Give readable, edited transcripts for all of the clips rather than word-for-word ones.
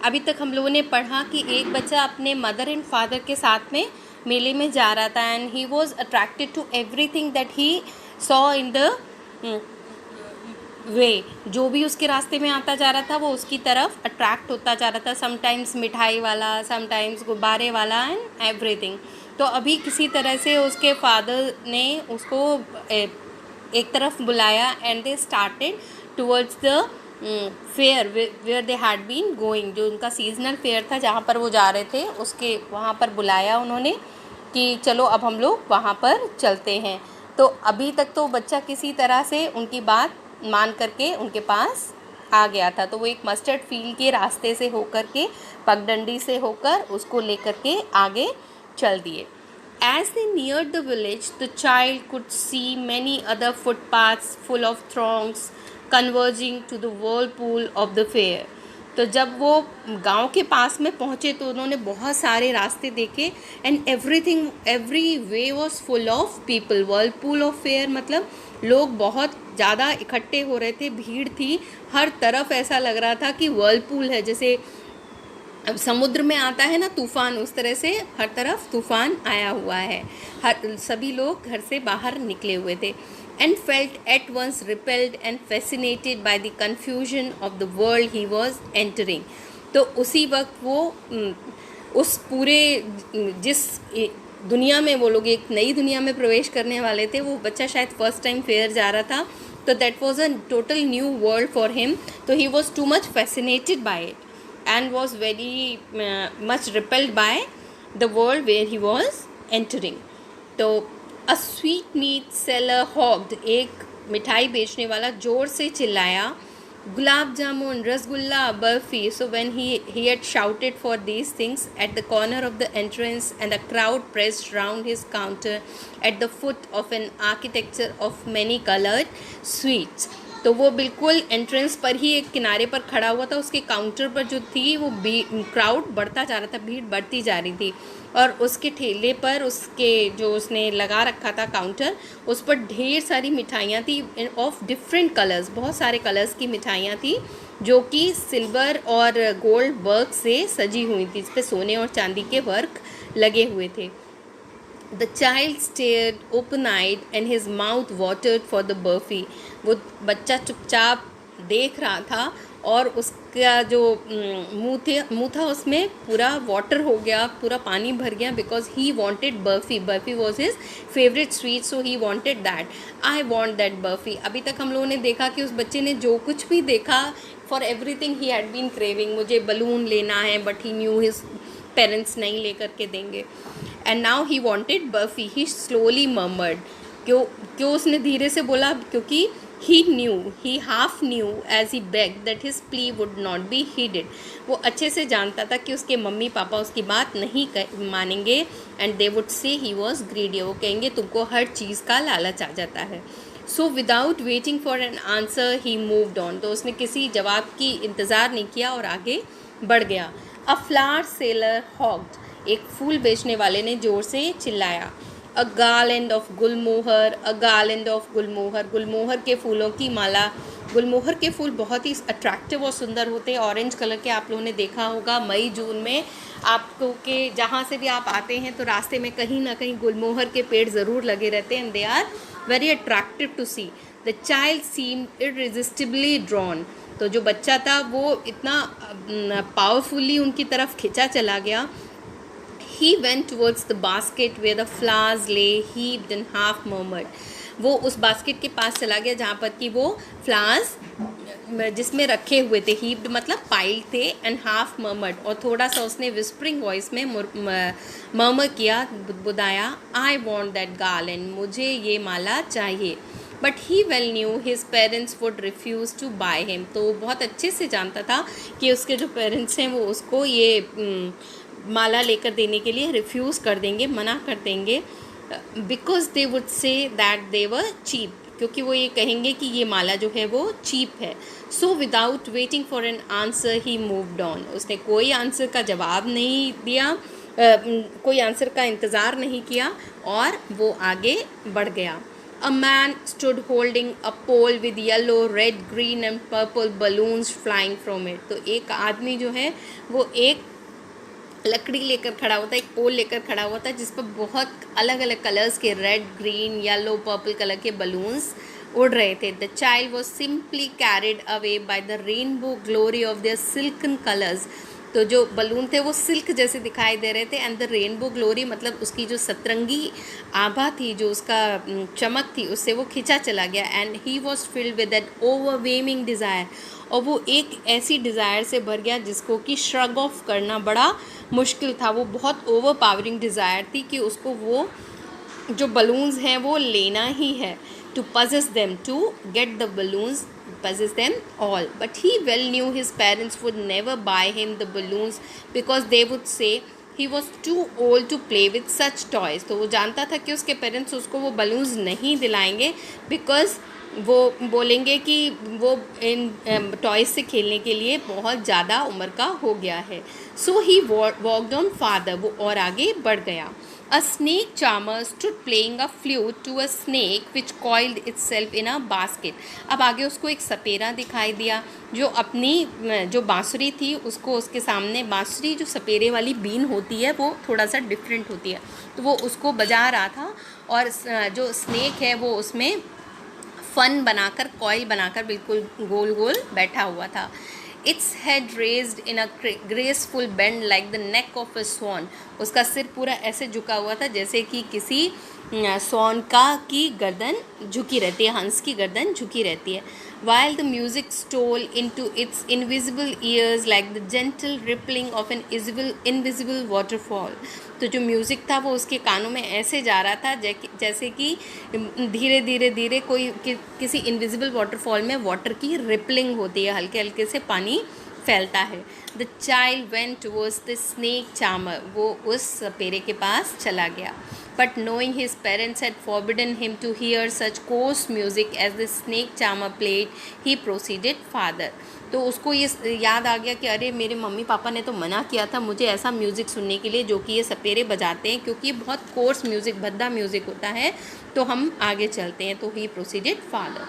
अभी तक हम लोगों ने पढ़ा कि एक बच्चा अपने मदर एंड फादर के साथ में मेले में जा रहा था and he was attracted to everything that he saw in the way. जो भी उसके रास्ते में आता जा रहा था वो उसकी तरफ अट्रैक्ट होता जा रहा था, समटाइम्स मिठाई वाला, समटाइम्स गुब्बारे वाला एंड एवरीथिंग। तो अभी किसी तरह से उसके फादर ने उसको एक तरफ बुलाया and they started towards the fair where they had been going. जो उनका सीजनल फेयर था जहाँ पर वो जा रहे थे उसके वहाँ पर बुलाया उन्होंने कि चलो अब हम लोग वहाँ पर चलते हैं। तो अभी तक तो बच्चा किसी तरह से उनकी बात मान करके उनके पास आ गया था। तो वो एक मस्टर्ड फील्ड के रास्ते से होकर के, पगडंडी से होकर उसको लेकर के आगे चल दिए। As they neared the village, the child could see many other footpaths full of throngs converging to the whirlpool of the fair. तो जब वो गांव के पास में पहुँचे तो उन्होंने बहुत सारे रास्ते देखे and every way was full of people. Whirlpool of fair मतलब लोग बहुत ज़्यादा इकट्ठे हो रहे थे, भीड़ थी हर तरफ। ऐसा लग रहा था कि वर्लपूल है, जैसे अब समुद्र में आता है ना तूफ़ान, उस तरह से हर तरफ तूफ़ान आया हुआ है। सभी लोग घर से बाहर निकले हुए थे। And felt at once repelled and fascinated by the confusion of the world he was entering. तो उसी वक्त वो उस पूरे जिस दुनिया में वो लोग एक नई दुनिया में प्रवेश करने वाले थे, वो बच्चा शायद फर्स्ट टाइम फेयर जा रहा था, तो that was a total new world for him. तो he was too much fascinated by it and was very much repelled by the world where he was entering. तो a sweetmeat seller hogged, एक मिठाई बेचने वाला जोर से चिल्लाया, gulab jamun, rasgulla, barfi. So when he had shouted for these things at the corner of the entrance and the crowd pressed round his counter at the foot of an architecture of many colored sweets. तो वो बिल्कुल entrance पर ही एक किनारे पर खड़ा हुआ था। उसके काउंटर पर जो थी वो क्राउड बढ़ता जा रहा था, भीड़ बढ़ती जा रही थी और उसके ठेले पर उसके जो उसने लगा रखा था काउंटर, उस पर ढेर सारी मिठाइयाँ थी ऑफ डिफरेंट कलर्स। बहुत सारे कलर्स की मिठाइयाँ थी जो कि सिल्वर और गोल्ड वर्क से सजी हुई थी, इस पर सोने और चांदी के वर्क लगे हुए थे। The child stared open-eyed and his mouth watered for the burfi. वो बच्चा चुपचाप देख रहा था और उसका जो मुंह था उसमें पूरा वाटर हो गया, पूरा पानी भर गया, because he wanted barfi. Barfi was his favourite sweet, so he wanted that. I want that barfi. अभी तक हम लोगों ने देखा कि उस बच्चे ने जो कुछ भी देखा, for everything he had been craving. मुझे बलून लेना है, but he knew his parents नहीं ले करके देंगे। And now he wanted barfi. He slowly murmured. क्यों उसने धीरे से बोला? क्योंकि he half knew as he begged that his plea would not be heeded. वो अच्छे से जानता था कि उसके मम्मी पापा उसकी बात नहीं मानेंगे and they would say he was greedy. वो कहेंगे तुमको हर चीज़ का लालच आ जाता है। So without waiting for an answer he moved on. तो उसने किसी जवाब की इंतज़ार नहीं किया और आगे बढ़ गया। A flower seller hogged. एक फूल बेचने वाले ने ज़ोर से चिल्लाया, a garland of gulmohar, a garland of gulmohar. गुलमोहर के फूलों की माला। गुलमोहर के फूल बहुत ही अट्रैक्टिव और सुंदर होते हैं, ऑरेंज कलर के। आप लोगों ने देखा होगा मई जून में आपको के जहाँ से भी आप आते हैं तो रास्ते में कहीं ना कहीं गुलमोहर के पेड़ ज़रूर लगे रहते हैं, and they are very attractive to see. The child seemed irresistibly drawn. तो जो बच्चा था वो इतना पावरफुली उनकी तरफ खिंचा चला गया। He went towards the basket where the flowers lay heaped and half murmured. वो उस बास्केट के पास चला गया जहाँ पर कि वो फ्लावर्स जिसमें रखे हुए थे, हीप्ड मतलब पाइल थे, एंड हाफ मर्मर्ड, और थोड़ा सा उसने विस्परिंग वॉइस में मर्मर किया, बुदबुदाया, आई वॉन्ट दैट गार्लैंड, मुझे ये माला चाहिए। But he well knew his parents would refuse to buy him. तो बहुत अच्छे से जानता था कि उसके जो पेरेंट्स हैं वो उसको ये माला लेकर देने के लिए रिफ्यूज़ कर देंगे, मना कर देंगे, because they would say that they were cheap, क्योंकि वो ये कहेंगे कि ये माला जो है वो चीप है। So without waiting for an answer he moved on. उसने कोई आंसर का जवाब नहीं दिया, कोई आंसर का इंतज़ार नहीं किया और वो आगे बढ़ गया। A man stood holding a pole with yellow, red, green and purple balloons flying from it. तो एक आदमी जो है वो एक लकड़ी लेकर खड़ा हुआ था, एक पोल लेकर खड़ा हुआ था जिस पर बहुत अलग अलग कलर्स के red, green, yellow, purple colour के बलून्स उड़ रहे थे. The child was simply carried away by the rainbow glory of their silken colours. तो जो बलून थे वो सिल्क जैसे दिखाई दे रहे थे. एंड द रेनबो ग्लोरी मतलब उसकी जो सतरंगी आभा थी, जो उसका चमक थी, उससे वो खिंचा चला गया. And he was filled with that overwhelming desire. और वो एक ऐसी डिज़ायर से भर गया जिसको कि श्रग ऑफ करना बड़ा मुश्किल था. वो बहुत ओवर पावरिंग डिज़ायर थी कि उसको वो जो बलून्स हैं वो लेना ही है. To possess them, to get the balloons, possess them all. But he well knew his parents would never buy him the balloons because they would say he was too old to play with such toys. तो वो जानता था कि उसके parents उसको वो balloons नहीं दिलाएंगे बिकॉज वो बोलेंगे कि वो इन टॉयज़ से खेलने के लिए बहुत ज़्यादा उम्र का हो गया है. सो ही वॉकड ऑन फादर. वो और आगे बढ़ गया. A snake charmer stood playing a flute to a snake which coiled itself in a basket. अब आगे उसको एक सपेरा दिखाई दिया जो अपनी जो बांसुरी थी उसको उसके सामने, बांसुरी जो सपेरे वाली बीन होती है वो थोड़ा सा डिफरेंट होती है, तो वो उसको बजा रहा था. और जो स्नेक है वो उसमें फन बनाकर, कॉइल बनाकर बिल्कुल गोल गोल बैठा हुआ था. Its head raised in a graceful bend like the neck of a swan. उसका सिर पूरा ऐसे झुका हुआ था जैसे कि किसी स्वान का की गर्दन झुकी रहती है, हंस की गर्दन झुकी रहती है. While the music stole into its invisible ears like the gentle rippling of an invisible waterfall. तो जो म्यूज़िक था वो उसके कानों में ऐसे जा रहा था जैसे कि धीरे धीरे धीरे कोई किसी इनविजिबल वाटरफॉल में वाटर की रिपलिंग होती है, हल्के हल्के से पानी फैलता है. The child went towards the snake charmer. वो उस सपेरे के पास चला गया. But knowing his parents had forbidden him to hear such coarse music as the snake charmer played, he proceeded farther. तो उसको ये याद आ गया कि अरे मेरे मम्मी पापा ने तो मना किया था मुझे ऐसा म्यूज़िक सुनने के लिए जो कि ये सपेरे बजाते हैं, क्योंकि ये बहुत कोर्स म्यूज़िक, भद्दा म्यूज़िक होता है, तो हम आगे चलते हैं. तो he proceeded farther.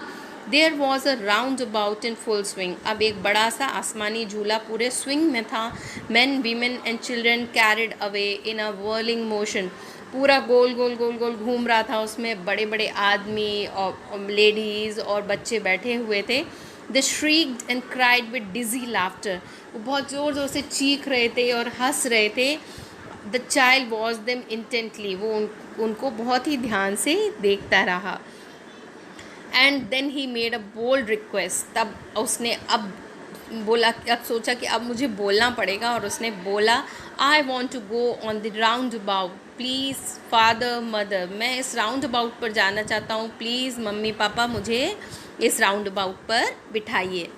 There was a roundabout in full swing. अब एक बड़ा सा आसमानी झूला पूरे स्विंग में था. Man, women and children carried away in a whirling motion. पूरा गोल गोल गोल गोल घूम रहा था. उसमें बड़े बड़े आदमी और लेडीज़ और बच्चे बैठे हुए थे. They shrieked and cried with dizzy laughter. वो बहुत ज़ोर ज़ोर से चीख रहे थे और हंस रहे थे. The child watched them intently. वो उनको बहुत ही ध्यान से देखता रहा. And then he made a bold request. तब उसने अब बोला, अब सोचा कि अब मुझे बोलना पड़ेगा, और उसने बोला I want to go on the roundabout. Please father, mother, मैं इस राउंड अबाउट पर जाना चाहता हूँ. प्लीज़ मम्मी पापा मुझे इस राउंड अबाउट पर बिठाइए.